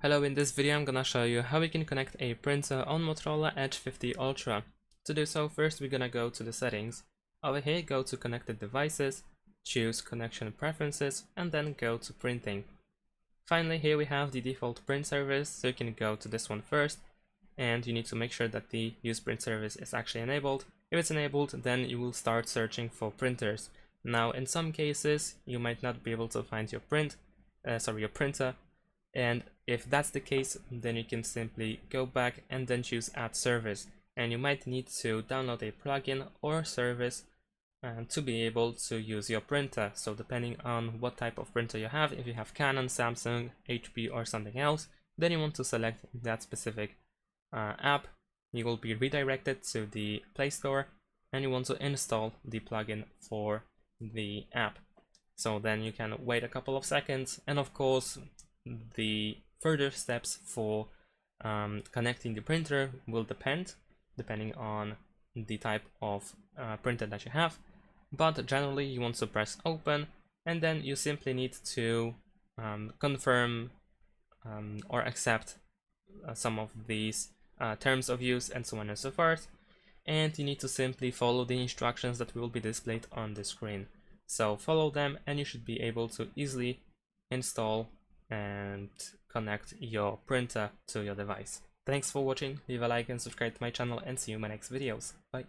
Hello, in this video I'm gonna show you how we can connect a printer on Motorola Edge 50 Ultra. To do so, first we're gonna go to the settings. Over here, go to connected devices, choose connection preferences, and then go to printing. Finally, here we have the default print service, so you can go to this one first, and you need to make sure that the use print service is actually enabled. If it's enabled, then you will start searching for printers. Now, in some cases, you might not be able to find your your printer. And if that's the case, then you can simply go back and then choose add service, and you might need to download a plugin or service to be able to use your printer. So depending on what type of printer you have, if you have Canon, Samsung, HP or something else, then you want to select that specific app. You will be redirected to the Play Store and you want to install the plugin for the app. So then you can wait a couple of seconds, and of course the further steps for connecting the printer will depending on the type of printer that you have, but generally you want to press open, and then you simply need to confirm or accept some of these terms of use and so on and so forth, and you need to simply follow the instructions that will be displayed on the screen. So follow them and you should be able to easily install and connect your printer to your device. Thanks for watching, leave a like and subscribe to my channel, and see you in my next videos. Bye.